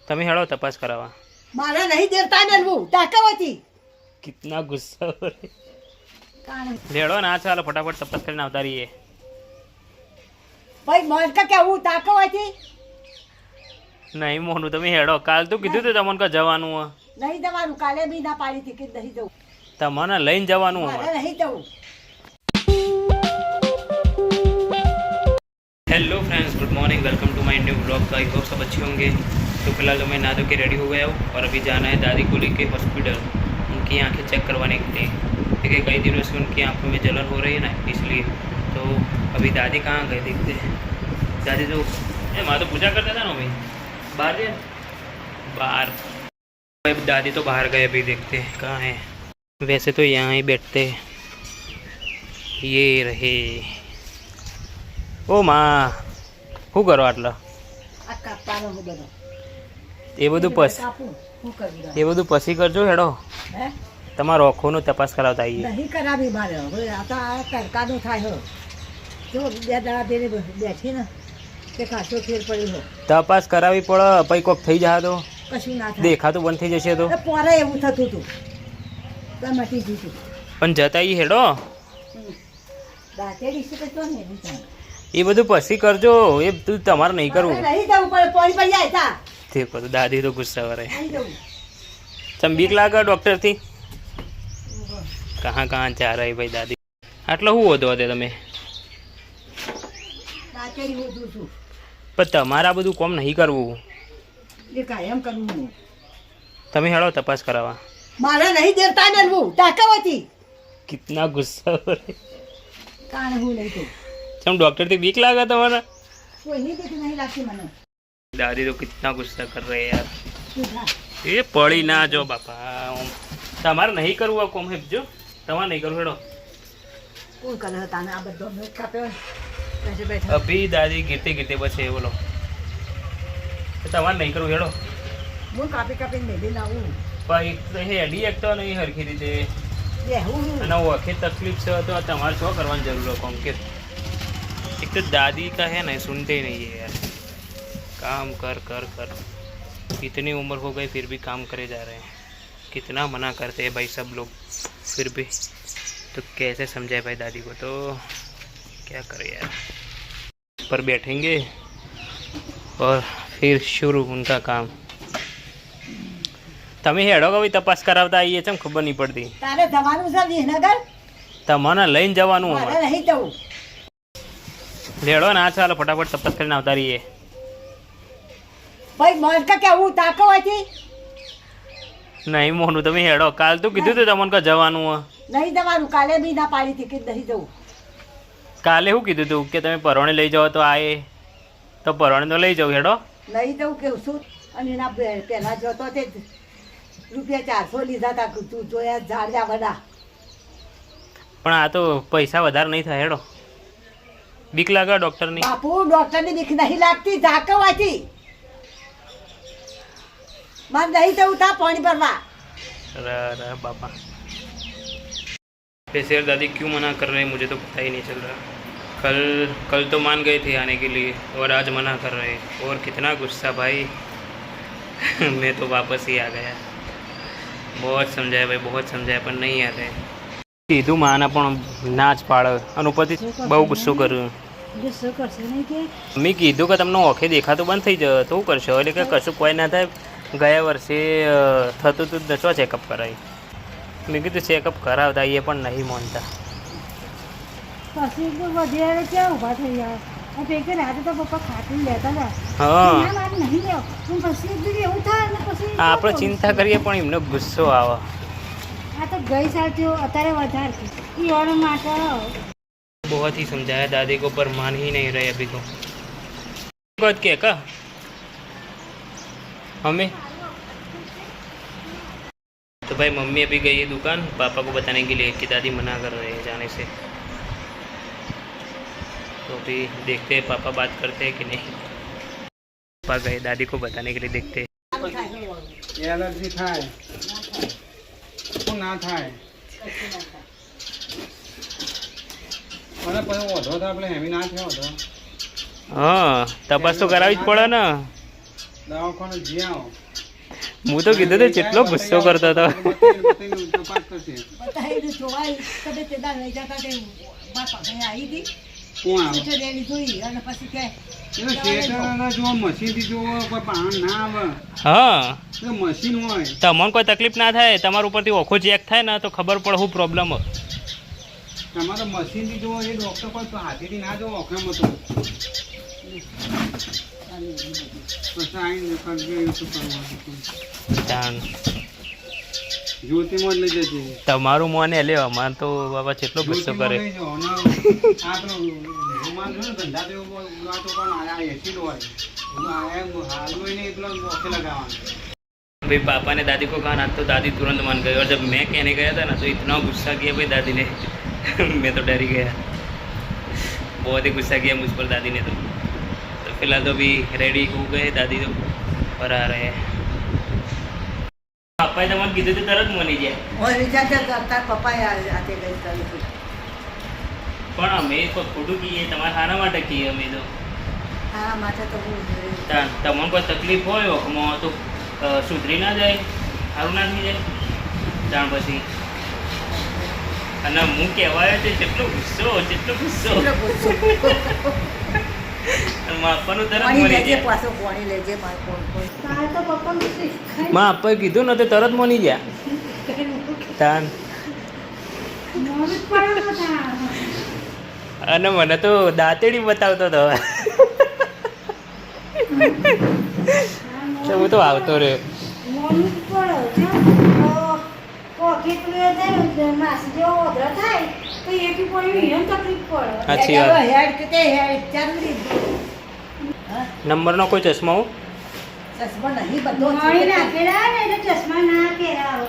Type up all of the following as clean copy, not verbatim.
તમે હેડો તપાસ કરાવવા. मारा नहीं देवता मेलवू ताकावती कितना गुस्सा हो रहे. લેડો ના ચાલો ફટાફટ તપાસ કરીને આવતા રહીએ. भाई मन का क्या हूँ ताकावती નહીં મોનું તમે હેડો. કાલ તો કીધું તું તમને કે જવાનું હે. नहीं दवानु काले भी ना पाड़ी थी कि नहीं दो તમને લઈને જવાનું मारा હે. नहीं दो hello friends, good morning, welcome to my new blog. तो आई होप सब अच्छे होंगे. तो फिलहाल तो मैं नहा धो के रेडी हो गया हूँ और अभी जाना है दादी को लेके हॉस्पिटल, उनकी आंखें चेक करवाने के लिए. देखिए कई दिनों से उनकी आंखों में जलन हो रही है ना, इसलिए. तो अभी दादी कहाँ गए देखते हैं. दादी तो माँ तो पूजा करता था ना भाई, बाहर गए बाहर. अब दादी तो बाहर गए, अभी देखते हैं कहाँ हैं. वैसे तो यहाँ ही बैठते हैं. ये रहे. ओ माँ શું કરો આટલા? आ कापानो हो बनो એ બધું कापू हूँ करी रहा એ બધું પછી કરજો. હેડો है તમારો આંખોનો તપાસ કરાવતા આવીએ. नहीं करा भी मारे हो आता तड़कानो था हो जो બે દાડા દેને બેઠી ને તે કાચો ફેર પડી હો તપાસ કરાવવી પડે, પછી કોક થઈ જાય તો કશું ના થાય દેખાતું બંધ થઈ જશે તો. એ પોરે એવું થતું હતું તો મટી જીતું પણ જતા ઈ હેડો. દાંતેડી છે તો ને બીજા એ બધું પછી કરજો. એ તું તમારે નહીં કરવું. નહીં જવું પડે પોણી પડી જાય તા દેખો તો દાદી તો ગુસ્સા કરે. નહીં જવું ચમ બીક લાગે ડૉક્ટરથી? કहाँ कहाँ जा रही भाई दादी? આટલો શું હોતો હતો તમે? દાંતેડી હું દૂર છું પણ તમારે આ બધું કોમ નહીં કરવું. એ કાયમ કરવું હું તમે હેડો તપાસ કરાવવા. મારે નહીં દેવતા મેલવું તાકાવતી કિતના ગુસ્સા હો રહે. કાણ હું નહીં તો ચમ ડૉક્ટરથી બીક લાગે તમારે? કોઈ નહીં દેખી નહીં લાગતી મને दादी तो कितना गुस्सा कर रहे हैं यार. તું જા ये पड़ी ना जो बापा. તમારે નહીં કરવું આ કોમ. જો તમારે નહીં કરવું. હેડો કોણ કરે હતા ને આ બધો મેં કાપ્યો બેઠે બેઠા અભી દાદી गिरते गिरते बचे बोलो. તમારે નહીં કરવું. હેડો હું કાપી કાપીને મેલી લાવું પણ હેડી એક તો નહીં હરખી રીતે બેહું હું અને ઓખે તકલીફ છે તો તમારે શું કરવાની જરૂર है કોમ કે. एक तो दादी का है ना सुनते ही नहीं है यार. काम कर कर कर इतनी उम्र हो गई फिर भी काम करे जा रहे हैं. कितना मना करते हैं भाई सब लोग, फिर भी तो कैसे समझाए भाई दादी को. तो क्या करें यार. पर बैठेंगे और फिर शुरू उनका काम. તમે હેડો કે ભાઈ તપાસ કરાવતા આવીએ છે, ખબર નહીં પડતી. તારે જવાનું છે વિસનગર તમારે લઈને જવાનું મારે અમારે. નહીં જવું લેડો ના ચાલો ફટાફટ તપાસ કરીને આવતા રહીએ. ભાઈ મન કા કેવું તાકાવતી નહીં મોનું તમે હેડો. કાલ તો કીધું તું તમને કે જવાનું હે. નહીં જવાનું કાલે બી ના પાડી હતી કે નહીં જવું કાલે શું કીધું તું કે તમે પરવાણે લઈ જાઓ તો આએ તો પરવાણે તો લઈ જાઓ. હેડો નહીં જવું કેવું છું અને એના પહેલાં જોતો તે ₹400 લીધા હતા તું જોયા ઝાડ્યા બધા પણ આ તો પૈસા વધારે નહીં થાય. હેડો બીક લાગે ડૉક્ટરની. બાપુ ડોક્ટરની બીક નહીં લાગતી તાકાવતી મારે નહીં જવું તા પાણી ભરવા अरे बापा वैसे यार दादी क्यों मना कर रहे हैं मुझे तो पता ही नहीं चल रहा. कल तो मान गए थे आने के लिए और आज मना कर रहे हैं. और कितना गुस्सा भाई. मैं तो वापस ही आ गया. बहुत समझाया भाई, बहुत समझाया પણ નહીં આતે. કીધું માના પણ ના જ પાડે અને ઉપરથી બહુ ગુસ્સો કર્યો. ગુસ્સો કરશે નહીં કે મેં કીધું કે તમને ઓખે દેખાતું બંધ થઈ જાય તો શું કરશો? એટલે કે કશું કોઈ ના થાય. ગયા વર્ષે થતું હતું તો ચેકઅપ કરાવી. મેં કીધું ચેકઅપ કરાવતા એ પણ નહીં માનતા. પછી તો વધારે ક્યાં ઊભા થઈ ગયા પેકે રાતે તો પપ્પા ખાતું લેતા હતા હા મારે નહીં લેવો પણ પછી એકદમ એવું થાય ને પછી આપણે ચિંતા કરીએ પણ એમનો ગુસ્સો આવે. આ તો ગઈ સાલ થયો અત્યારે વધારે છે એ ઓર માટે बहुत ही समझाया दादी को पर मान ही नहीं रहे अभी. तो के का हमें तो भाई मम्मी अभी गई है दुकान पापा को बताने के लिए कि दादी मना कर रहे हैं जाने से. तो अभी देखते हैं पापा बात करते हैं कि नहीं. पापा गए दादी को बताने के लिए, देखते हैं. एलर्जी थाय ना थाय મને પછી ઓઢો તો આપણે હેમી ના થયો હતો. हाँ तपास तो करावी જ પડે ને. દવાખાને જ્યાં હું તો કીધું તો કેટલો ગુસ્સો કરતો હતો. તપાસ કરશે. બતાવી જોવાય કદે તે દાળ લઈ જતા તે બાપા અહીંયા આવી હતી કોણ આવે? એટલે લેવી જોઈ અને પછી કે એટલે શેઠાના જો મશીનથી જો કોઈ પાણી ના આવે હા, એટલે મશીન હોય તમને કોઈ તકલીફ ના થાય, તમારા ઉપરથી ઓખો ચેક થાય ને તો ખબર પડે શું પ્રોબ્લેમ હોય. તમારે મશીનથી જો એ ડૉક્ટર કોઈ હાથેથી ના જો ઓખેમ હતું પછી આવીને કરજો એવું શું કરવાનું. તાણ જ્યોતિમાં જ લઈ જજે. તમારું મોને લ્યો, અમારે તો બાબા કેટલો ગુસ્સો કરે. જ્યોતિમાં લઈ જાઓ અને આ પેલો રૂમાલ છે ને ધંધા તો એવો વાતો પણ આ એસીડ હોય હાલમાં નહીં એટલો ઓખે લગાવવાનો. भाई पापा ने दादी को कहा ना तो दादी तुरंत मान गई और जब मैं कहने गया था ना तो इतना गुस्सा किया भाई दादी ने मैं तो डर ही गया, बहुत ही गुस्सा किया मुझ पर दादी ने. तो फिलहाल तो अभी रेडी हो गए दादी तो और आ रहे हैं. पापा तो मन कीधुं तो तरत मनी जाए ઓય વિચાર તાર પપ્પાએ આતે ગઈ કરી હતી પણ અમે કોઈ ખોટું કહીએ તમારા ખાના માટે કહીએ અમે તો. હા માથે તો બહુ તમને કોઈ તકલીફ હોય ઓખમાં તો સુધરી ના જાય, સારું ના થઈ જાય જાણ પછી. અને હું કહેવાય છે કેટલો ગુસ્સો અને માપાનું તરત પાણી મળી લેજે જાય. પાછો પાણી લેજે મારે કોણ તાર તો પપ્પા માં અપાએ કીધું ને તો તરત મળી ગયા તાન. અને મને તો દાંતેડી બતાવતો હતો તો હું તો આવતો રહ્યો. સાચી વાત. હેડ કે હેડ ચાંદરી નંબરનો કોઈ ચશ્મા હો ચશ્મા નહીં બધો મોડી નાખેલા ને એટલે ચશ્મા ના પહેરાવો.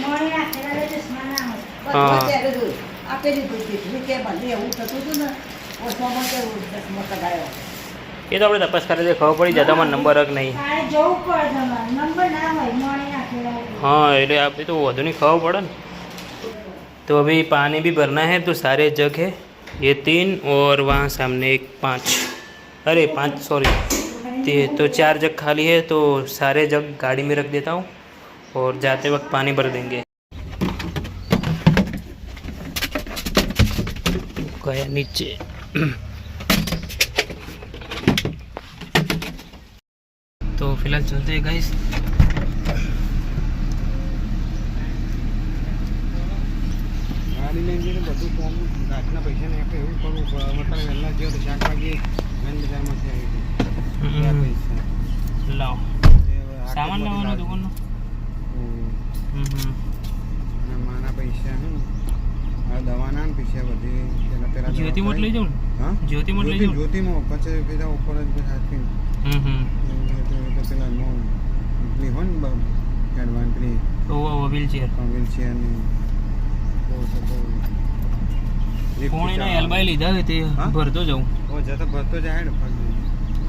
મોડી નાખેલા એટલે ચશ્મા ના હોય. બધો હા. ત્યારે જોઈ આપેલી બુદ્ધિ કે મને એવું થતું હતું ને ઓછામાં કેવું ચશ્મા કઢાયો એ તો આપણે તપાસ કરી ખબર પડી જાય તમારો નંબર જ નહીં. તારે જવું પડે તમારે. નંબર ના હોય મોડી નાખેલા એટલે. हाँ એટલે आप तो વધુ नहीं खबर पड़ा ना. तो अभी पानी भी भरना है तो सारे जग है ये 3 और वहाँ सामने एक 5 अरे 5 सॉरी तो 4 जग खाली है तो सारे जग गाड़ी में रख देता हूँ और जाते वक्त पानी भर देंगे. गया नीचे. तो फिलहाल चलते हैं गाइस. ગાડી લઈને જઈને બધું ફોર્મ ગાડીના પૈસા ને આપણે એવું કરવું પડે. મતલબ વહેલા જેવો તો શાકભાજી મેન બજારમાંથી આવી ગયા પૈસા लाओ सामान लाओ दुकान અને માના પૈસા હે ને આ દવાના ને પૈસા બધી પેલા ज्योति मोट ले जाऊँ હા ज्योति मोट ले जाऊँ. જ્યોતિમાં પછી પેલા ઉપર જ હાથથી પેલા પેલી હોય ને એડવાન્સ પેલી वो व्हील चेयर વ્હીલચેર ને કોણે ના એલબાઈ લીધા હોય તે હા? ભરતો જાઉં. ઓ જતો ભરતો જાય ને ફળ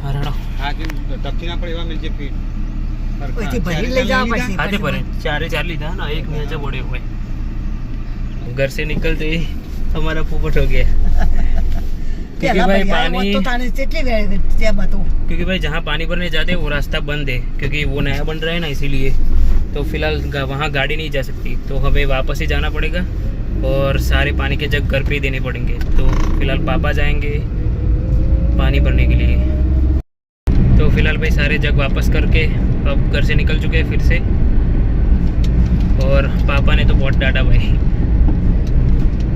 હરડો હા કે ટપકી ના પડે એવા મિલજે ફીટ પછી ભરી લઈ જવા પછી आधे पर चारे चार લીધા ना एक में बड़े हुए घर से निकलते ही हमारा पोपट हो गया क्योंकि भाई पानी કેટલી વેळ તેમ હતું क्योंकि भाई जहाँ पानी भरने जाते हैं वो रास्ता बंद है क्योंकि वो नया बन रहा है ना इसीलिए तो फिलहाल वहाँ गाड़ी नहीं जा सकती तो हमें वापस ही जाना पड़ेगा और सारे पानी के जग घर पे ही देने पड़ेंगे. तो फिलहाल पापा जाएंगे पानी भरने के लिए. तो फिलहाल भाई सारे जग वापस करके अब घर से निकल चुके हैं फिर से और पापा ने तो बहुत डांटा भाई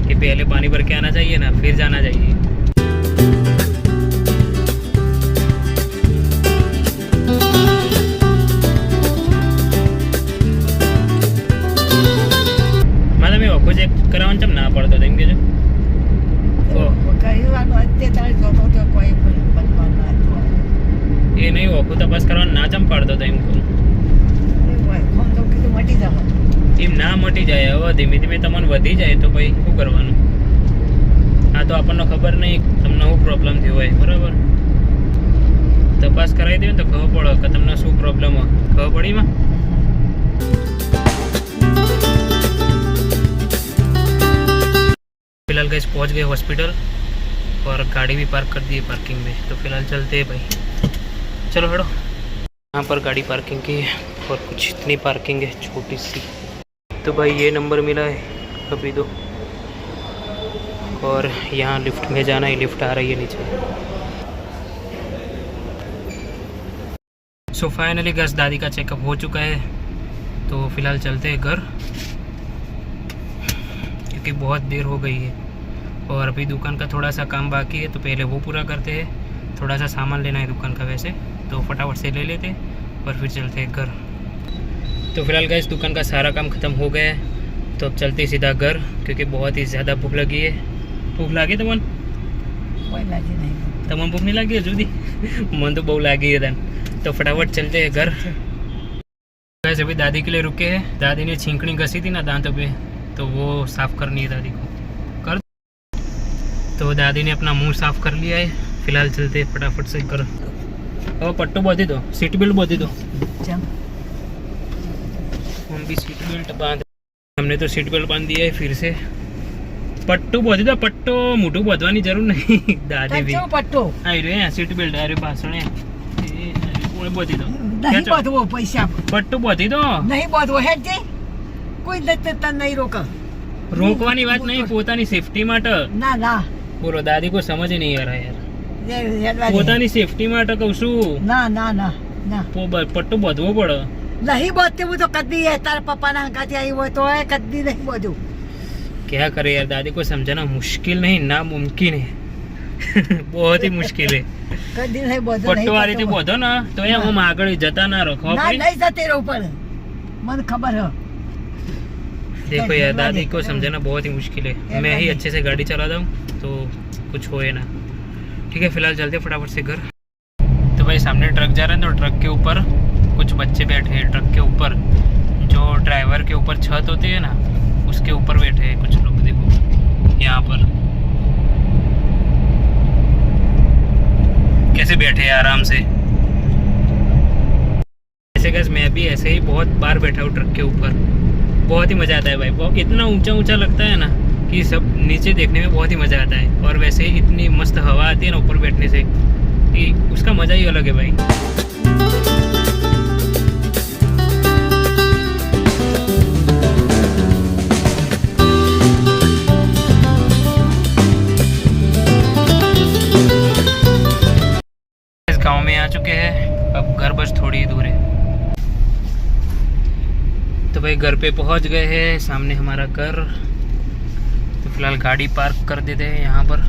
कि पहले पानी भर के आना चाहिए ना फिर जाना चाहिए. मतलब मैं ઓખો ચેક કરાવવાનું ચમ ના પડતો તેમ કે જો કઈ વાર તે તારે જોતો તો કોઈ બનવા ના એ નહીં ઓખો તપાસ કરવાનું ના ચમ પાડતો તો એમ કહું. ફોન તો કીધું મટી જવા એમ ના મટી જાય હવે ધીમે ધીમે તમને વધી જાય તો ભાઈ શું કરવાનું. આ તો આપણને ખબર નહીં તમને શું પ્રોબ્લેમ થયો હોય બરાબર. તપાસ કરાવી દે તો ખબર પડે કે તમને શું પ્રોબ્લેમ હોય ખબર પડી માં. फिलहाल गैस पहुंच गए हॉस्पिटल और गाड़ी भी पार्क कर दी है पार्किंग में. तो फिलहाल चलते हैं भाई, चलो हटो. यहाँ पर गाड़ी पार्किंग की है और कुछ इतनी पार्किंग है छोटी सी। तो भाई ये नंबर मिला है अभी दो, और यहाँ लिफ्ट में जाना है, लिफ्ट आ रही है नीचे। सो फाइनली गैस दादी का चेकअप हो चुका है, तो फिलहाल चलते हैं घर क्योंकि बहुत देर हो गई है और अभी दुकान का थोड़ा सा काम बाकी है, तो पहले वो पूरा करते हैं। थोड़ा सा सामान लेना है दुकान का वैसे, तो फटाफट से ले लेते और फिर चलते हैं घर। तो फिलहाल गैस दुकान का सारा काम ख़त्म हो गया है, तो अब चलते सीधा घर क्योंकि बहुत ही ज़्यादा भूख लगी है। भूख लगी तमन? कोई लागी नहीं। तमन भूख नहीं लगी है जुदी? मन तो बहुत लगी है तन। तो फटाफट चलते हैं घर। गैस अभी दादी के लिए रुके हैं। दादी ने छींकनी घसी थी ना दांतों पे, तो वो साफ़ करनी है दादी को। कर तो दादी ने अपना मुंह साफ़ कर लिया है। फिलहाल चलते हैं फटाफट से घर। और पट्टू बांधी दो, सीट बेल्ट बांधी दो। हम भी सीट बेल्ट बांध, हमने तो सीट बेल्ट बांध दिया है फिर से। पट्टू बांधी दो, पट्टो मोटू बांधवानी जरूर नहीं। दादी भी पट्टो आई रे सीट बेल्ट अरे पासणे बांधी दो। नहीं बांधवो पैसा पट्टू बांधी दो। नहीं बांधवो है जे કોઈ नहीं रोक। रोकवानी बात नहीं, પોતાની સેફટી માટે। ના ના બોલો દાદી को समझ ही नहीं आ रहा यार। हेडवा પોતાની સેફટી માટે કહું છું। ના ના ના ના પટ્ટો બાંધવો પડે। नहीं बांधते वो तो कद्दी है तार पापा ना हंकाती आई वो तो है कद्दी नहीं बांधू। क्या करे यार, दादी को समझाना मुश्किल नहीं नामुमकिन है। बहुत ही मुश्किल है। कद्दी नहीं बांधू। पट्टो आ रही थी बांधो ना तो यहाँ हम आगे जता ना रखो। ना नहीं जाते रहो पर मन खबर है। देखो यार दादी को समझाना बहुत ही मुश्किल है। मैं ही अच्छे से गाड़ी चलाता हूँ तो कुछ होए ना। ठीक है फिलहाल चलते फटाफट से घर। तो भाई सामने ट्रक जा रहा है, तो ट्रक के ऊपर कुछ बच्चे बैठे हैं। ट्रक के ऊपर जो ड्राइवर के ऊपर छत होती है ना, उसके ऊपर बैठे हैं कुछ लोग। देखो यहाँ पर कैसे बैठे हैं आराम से। ऐसे गैस मैं भी ऐसे ही बहुत बार बैठा हूँ ट्रक के ऊपर। बहुत ही मज़ा आता है भाई। इतना ऊंचा ऊंचा लगता है ना कि सब नीचे देखने में बहुत ही मज़ा आता है। और वैसे ही इतनी मस्त हवा आती है ना ऊपर बैठने से कि उसका मज़ा ही अलग है भाई। इस गांव में आ चुके हैं, अब घर बस थोड़ी ही दूर है। तो भाई घर पे पहुंच गए हैं, सामने हमारा घर। तो फिलहाल गाड़ी पार्क कर देते हैं यहाँ पर।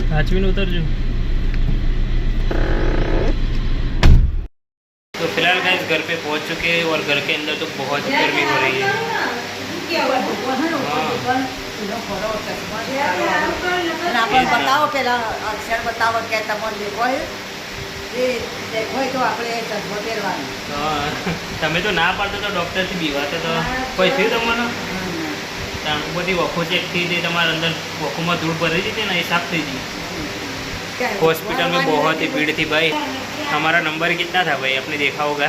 पाँच मिनट उतर जो। तो फिलहाल गाइस घर पे पहुंच चुके हैं और घर के अंदर तो बहुत गर्मी हो रही है। अपन बताओ पहला अक्षर बताओ क्या तमन देखो है ये देखो तो આપણે ચશ્મો પહેરવાનો। હા તમે તો ના પાડતો તો ડૉક્ટરથી બીવાતો તો કોઈ થયું તમને? બધી વખો ચેક થઈ હતી, તમારા અંદર વખોમાં ધૂળ ભરી હતી ना, ये साफ થઈ गई। हॉस्पिटल में बहुत ही भीड़ थी भाई। हमारा नंबर कितना था भाई आपने देखा होगा।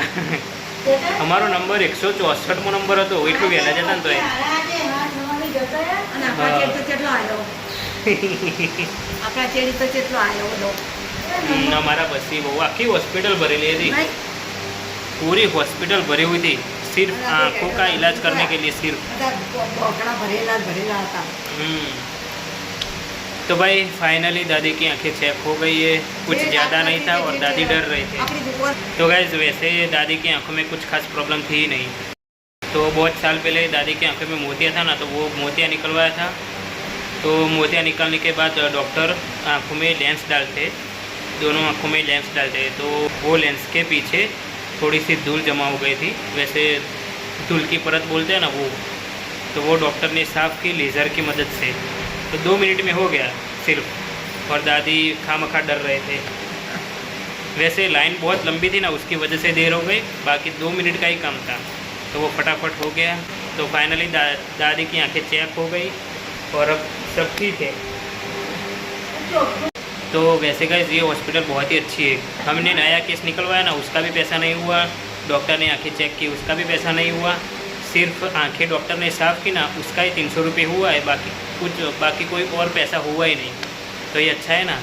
हमारो नंबर 164 नंबर હતો એટલું વહેલા જતા ને તો આપણા ચેડી તો કેટલો આવ્યો બધો। हमारा बसी बहू आखी हॉस्पिटल भरेली थी, पूरी हॉस्पिटल भरी हुई थी सिर्फ आँखों का इलाज करने के लिए सिर्फ। बोकड़ा भरेला भरेला था। तो भाई फाइनली दादी की आंखें चेक हो गई है। कुछ ज़्यादा नहीं था और दादी डर रहे थे। तो गाइस वैसे दादी की आंखों में कुछ खास प्रॉब्लम थी ही नहीं। तो बहुत साल पहले दादी की आंखों में मोतिया था ना, तो वो मोतिया निकलवाया था। तो मोतिया निकालने के बाद डॉक्टर आंखों में लेंस डालते, दोनों आंखों में लेंस डालते। तो वो लेंस के पीछे थोड़ी सी धूल जमा हो गई थी, वैसे धूल की परत बोलते हैं ना वो। तो वो डॉक्टर ने साफ़ की लेज़र की मदद से। तो 2 मिनट में हो गया सिर्फ। और दादी खामखा डर रहे थे। वैसे लाइन बहुत लंबी थी ना, उसकी वजह से देर हो गई, बाकी 2 मिनट का ही काम था। तो वो फटाफट हो गया। तो फाइनली दादी की आंखें चेक हो गई और अब सब ठीक है। तो वैसे गाइस ये हॉस्पिटल बहुत ही अच्छी है। हमने नया केस निकलवाया ना, उसका भी पैसा नहीं हुआ। डॉक्टर ने आंखें चेक की, उसका भी पैसा नहीं हुआ। सिर्फ आंखें डॉक्टर ने साफ की ना, उसका ही 300 रुपये हुआ है, बाकी कोई और पैसा हुआ ही नहीं। तो ये अच्छा है ना।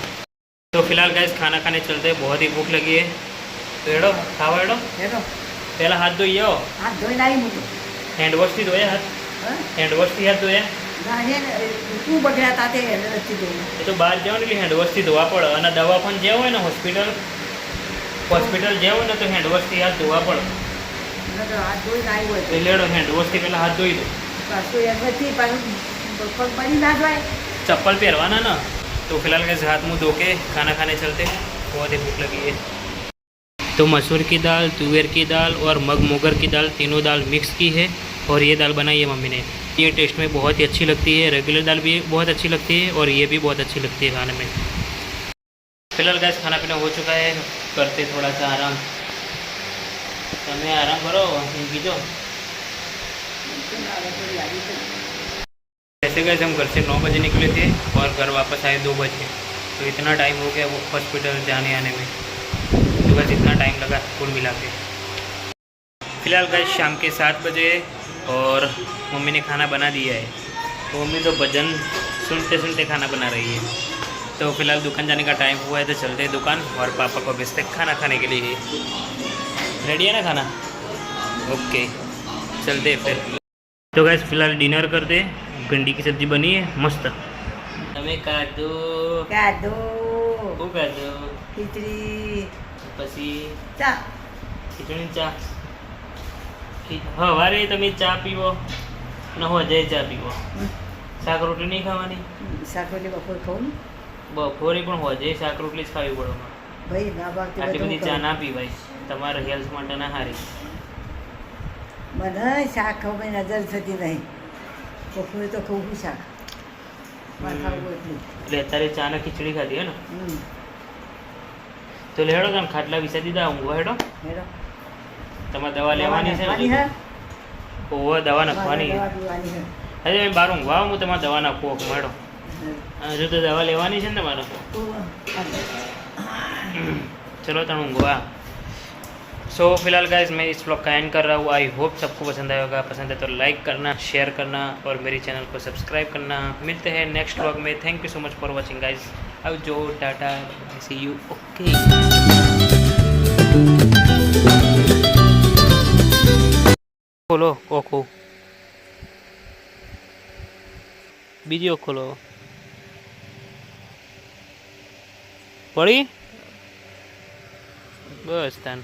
तो फिलहाल गैस खाना खाने चलते हैं, बहुत ही भूख लगी है। तो हेडो खाओ हेडो, हेलो पहला हाथ धोई आओ, हाथ धोઈ નાઈ મૂકો हैंड वॉश थी धोया हाथ, હા हैंड वॉश थी हाथ धोया। ગાને તું બગડ્યા તા તે રસ્તી ધોઈ એ તો બહાર જાઓ ને એટલે હેન્ડ વોશથી ધોવા પડે, અને દવાખાને જ્યાં હોય ને હોસ્પિટલ જ્યાં હોય ને તો હેન્ડ વોશથી હાથ ધોવા પડે। નકર હાથ ધોઈ નાઈ હોય તો લેડો હેન્ડ વોશથી પહેલાં હાથ ધોઈ દો। પાછું એમથી પાછું પગ પડી ના જાય। चप्पल पहरवाना ना। तो फिलहाल कैसे हाथ मुँह धो के खाना खाने चलते हैं, बहुत ही भूख लगी है। तो मसूर की दाल, तुअर की दाल और मग मोगर की दाल, तीनों दाल मिक्स की है और ये दाल बनाई है मम्मी ने। ये टेस्ट में बहुत ही अच्छी लगती है, रेगुलर दाल भी बहुत अच्छी लगती है और ये भी बहुत अच्छी लगती है खाने में। फिलहाल गैस खाना पीना हो चुका है, करते थोड़ा सा आराम। તમે આરામ કરો, બીજો जैसे गए हम घर से 9 बजे निकले थे और घर वापस आए 2 बजे। तो इतना टाइम हो गया वो हॉस्पिटल जाने आने में, तो बस इतना टाइम लगा कुल मिला के। फिलहाल गए शाम के 7 बजे और मम्मी ने खाना बना दिया है। तो मम्मी तो भजन सुनते सुनते खाना बना रही है। तो फिलहाल दुकान जाने का टाइम हुआ है, तो चलते हैं दुकान और पापा को भेजते खाना खाने के लिए। रेडी है ना खाना? ओके चलते फिर। तो गैस फिलहाल डिनर करते, भिंडी की सब्जी बनी है मस्त। તમે કાઢો કાઢો હું કાઢો ખીચડી પછી ચા ખીચડી ચા હવારે તમે ચા પીવો ને હોજે ચા પીવો, શાક રોટલી નહીં ખાવાની? શાક રોટલી બપોર ખાવું ને બપોરે પણ હોજે શાક રોટલી જ ખાવી પડે। ભાઈ ના ભાગતી આટલી બધું બધી ચા કરું। ના પીવાય, તમારા હેલ્થ માટે ના સારી। મને શાક ખાવાની નજર થતી નહીં, બપોરે તો ખાવું છું શાક મારે ખાવું એટલું। એટલે અત્યારે ચા ને ખીચડી ખાધી હે ને? હમ તો લેડો તમે ખાટલા વિસા દીધા, ઊંઘવા હેડો। હેડો તમારે દવા લેવાની છે નાખવાની ને? હે? ઓહો દવા નાખવાની દવા પીવાની હે। અરે તમે બહાર ઊંઘવા આવો, હું તમારે દવા નાખું હેડો। હજુ તો દવા લેવાની છે ને તમારે? चलो तनु हुआ। सो फिलहाल गाइस मैं इस ब्लॉग का एंड कर रहा हूँ। आई होप सबको पसंद आया होगा, पसंद है तो लाइक करना, शेयर करना और मेरे चैनल को सब्सक्राइब करना। मिलते हैं नेक्स्ट ब्लॉग में। Thank you so much for watching guys. अब जो टाटा सी यू ओके। खोलो ओको बीजी खोलो पड़ी बस तान।